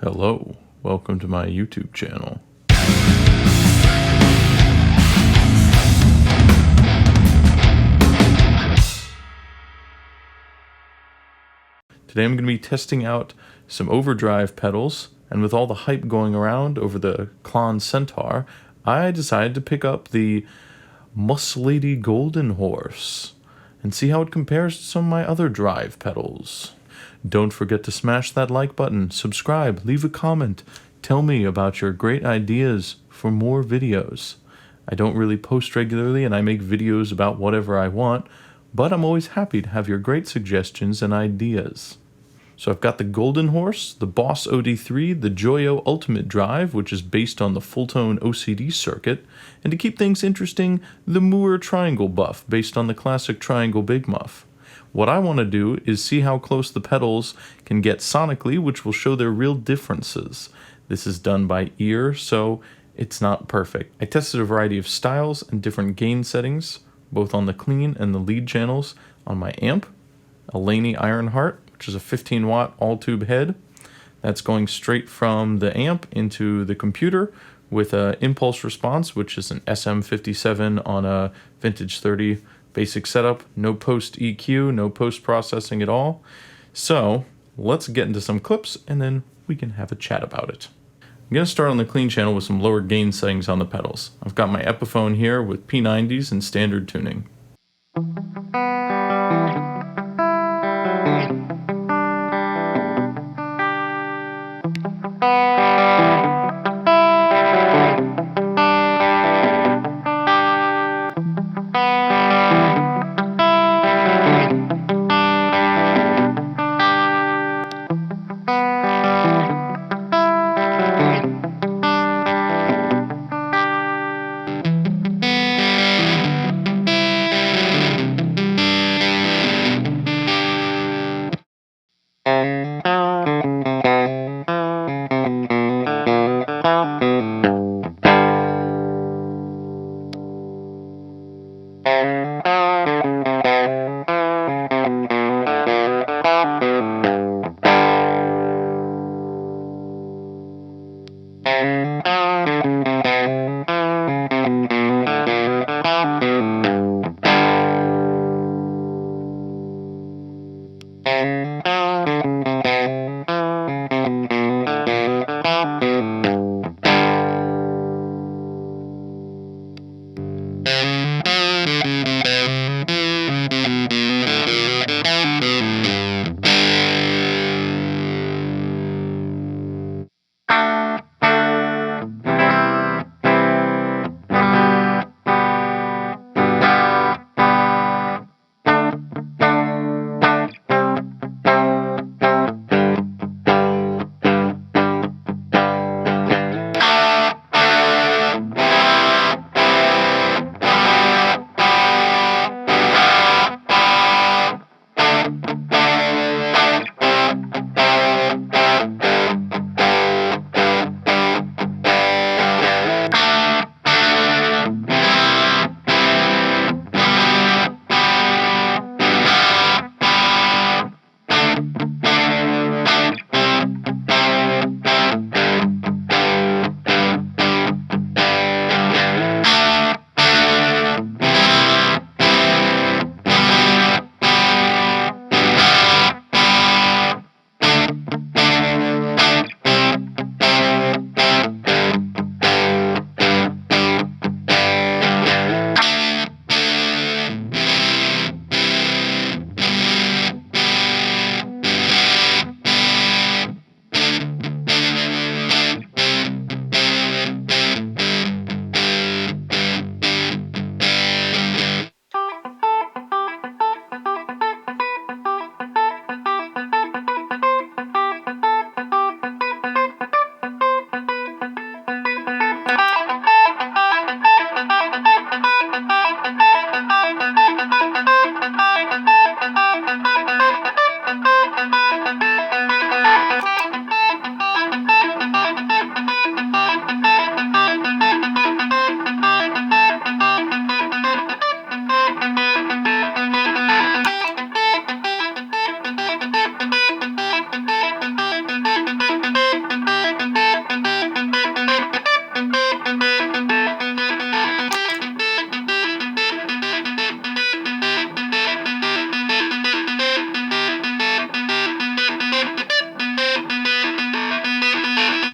Hello, welcome to my YouTube channel. Today I'm going to be testing out some Overdrive pedals, and with all the hype going around over the Klon Centaur, I decided to pick up the Muslady Golden Horse and see how it compares to some of my other Drive pedals. Don't forget to smash that like button, subscribe, leave a comment, tell me about your great ideas for more videos. I don't really post regularly and I make videos about whatever I want, but I'm always happy to have your great suggestions and ideas. So I've got the Golden Horse, the Boss OD-3, the Joyo Ultimate Drive, which is based on the Fulltone OCD circuit, and to keep things interesting, the Mooer Triangle Buff, based on the classic Triangle Big Muff. What I want to do is see how close the pedals can get sonically, which will show their real differences. This is done by ear, so it's not perfect. I tested a variety of styles and different gain settings, both on the clean and the lead channels, on my amp, a Laney Ironheart, which is a 15-watt all-tube head. That's going straight from the amp into the computer with an impulse response, which is an SM57 on a Vintage 30 basic setup. No post EQ, no post-processing at all. So let's get into some clips and then we can have a chat about it. I'm going to start on the clean channel with some lower gain settings on the pedals. I've got my Epiphone here with P90s and standard tuning.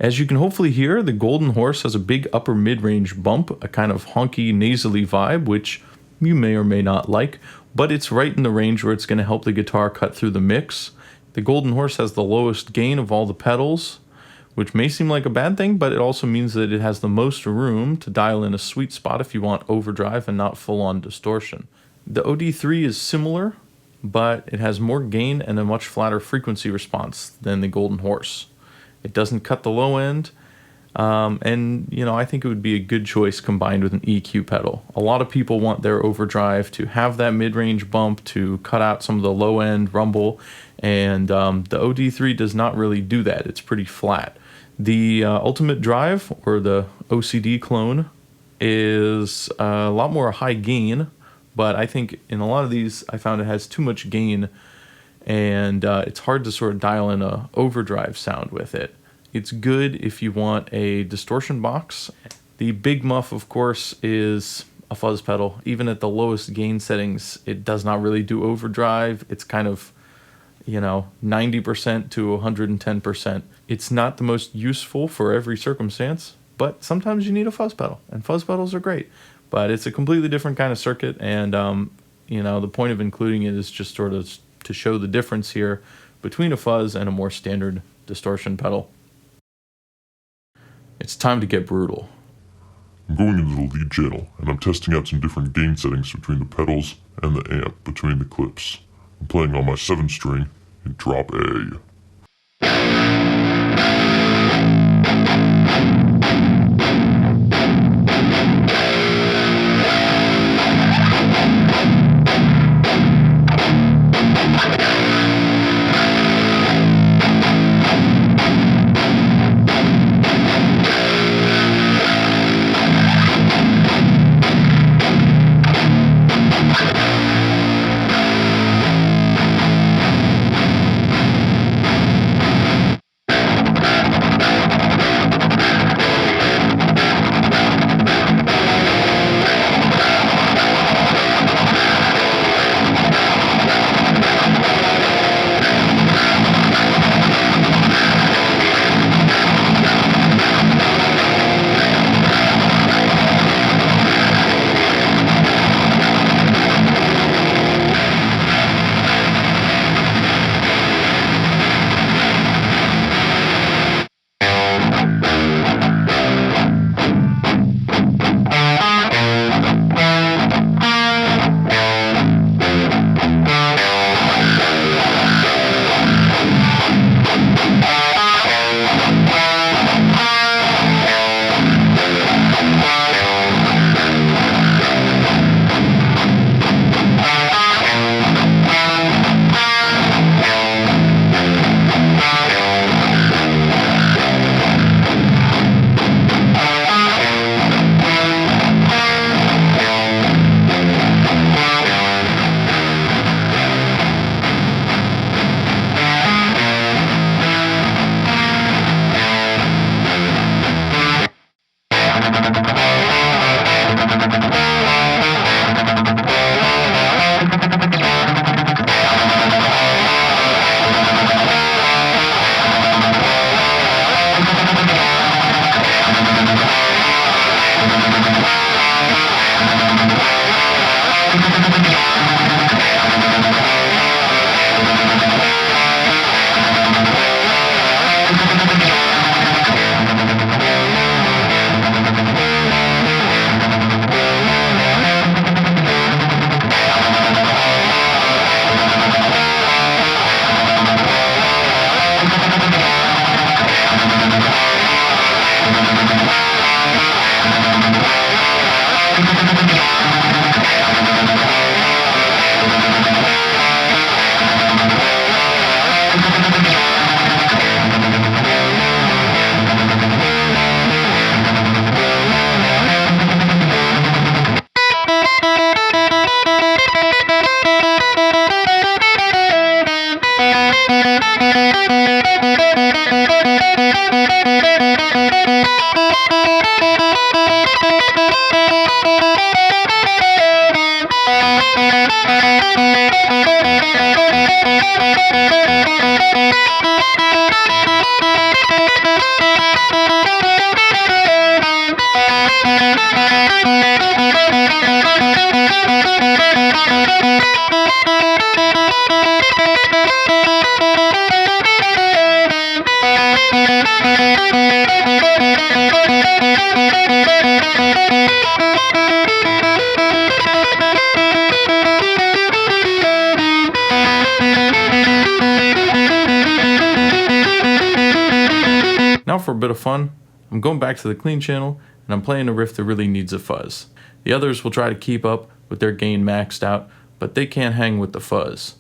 As you can hopefully hear, the Golden Horse has a big upper mid-range bump, a kind of honky, nasally vibe, which you may or may not like, but it's right in the range where it's going to help the guitar cut through the mix. The Golden Horse has the lowest gain of all the pedals, which may seem like a bad thing, but it also means that it has the most room to dial in a sweet spot if you want overdrive and not full-on distortion. The OD-3 is similar, but it has more gain and a much flatter frequency response than the Golden Horse. It doesn't cut the low end, and I think it would be a good choice combined with an EQ pedal. A lot of people want their overdrive to have that mid-range bump to cut out some of the low end rumble, and the OD-3 does not really do that. It's pretty flat. The Ultimate Drive, or the OCD clone, is a lot more high gain, but I think in a lot of these I found it has too much gain, and it's hard to sort of dial in a overdrive sound with it. It's good if you want a distortion box. The Big Muff, of course, is a fuzz pedal. Even at the lowest gain settings, it does not really do overdrive. It's kind of, 90% to 110%. It's not the most useful for every circumstance, but sometimes you need a fuzz pedal, and fuzz pedals are great. But it's a completely different kind of circuit, and the point of including it is just sort of to show the difference here between a fuzz and a more standard distortion pedal. It's time to get brutal. I'm going into the lead channel, and I'm testing out some different gain settings between the pedals and the amp between the clips. I'm playing on my 7-string in drop A. Now for a bit of fun, I'm going back to the clean channel and I'm playing a riff that really needs a fuzz. The others will try to keep up with their gain maxed out, but they can't hang with the fuzz.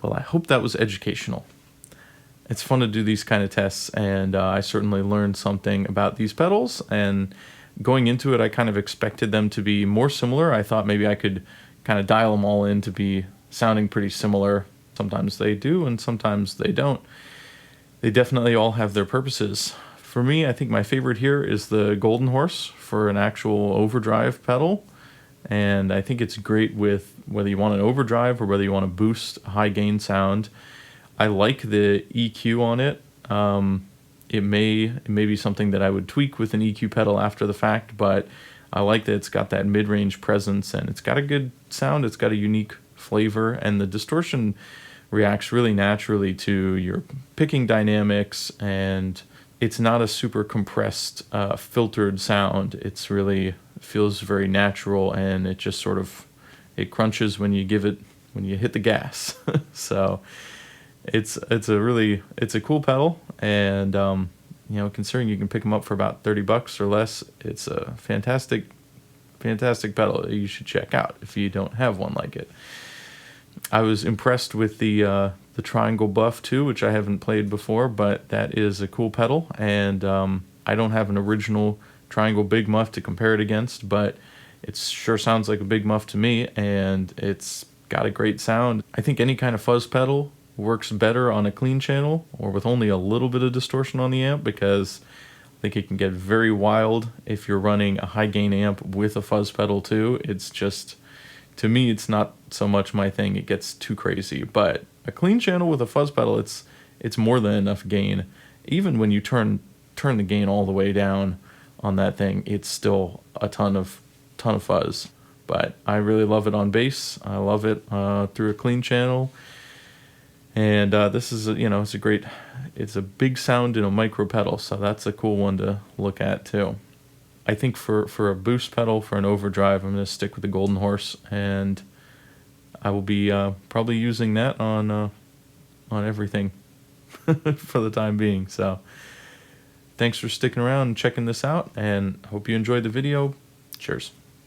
Well, I hope that was educational. It's fun to do these kind of tests, and I certainly learned something about these pedals, and going into it I kind of expected them to be more similar. I thought maybe I could kind of dial them all in to be sounding pretty similar. Sometimes they do and sometimes they don't. They definitely all have their purposes. For me, I think my favorite here is the Golden Horse for an actual overdrive pedal. And I think it's great with whether you want an overdrive or whether you want to boost a high gain sound. I like the EQ on it. It may be something that I would tweak with an EQ pedal after the fact, but I like that it's got that mid-range presence and it's got a good sound. It's got a unique flavor, and the distortion reacts really naturally to your picking dynamics, and it's not a super compressed, filtered sound. It's really feels very natural, and it just sort of it crunches when you hit the gas. So it's a cool pedal, and considering you can pick them up for about $30 or less, it's a fantastic pedal that you should check out if you don't have one like it. I was impressed with the Triangle Buff too, which I haven't played before, but that is a cool pedal, and I don't have an original Triangle Big Muff to compare it against, but it sure sounds like a Big Muff to me, and it's got a great sound. I think any kind of fuzz pedal works better on a clean channel or with only a little bit of distortion on the amp, because I think it can get very wild if you're running a high gain amp with a fuzz pedal too. It's just, to me, it's not so much my thing. It gets too crazy. But a clean channel with a fuzz pedal, it's more than enough gain. Even when you turn the gain all the way down on that thing, it's still a ton of fuzz. But I really love it on bass. I love it through a clean channel. And this is it's a big sound in a micro pedal, so that's a cool one to look at too. I think for a boost pedal, for an overdrive, I'm going to stick with the Golden Horse, and I will be probably using that on everything for the time being. So thanks for sticking around and checking this out, and hope you enjoyed the video. Cheers.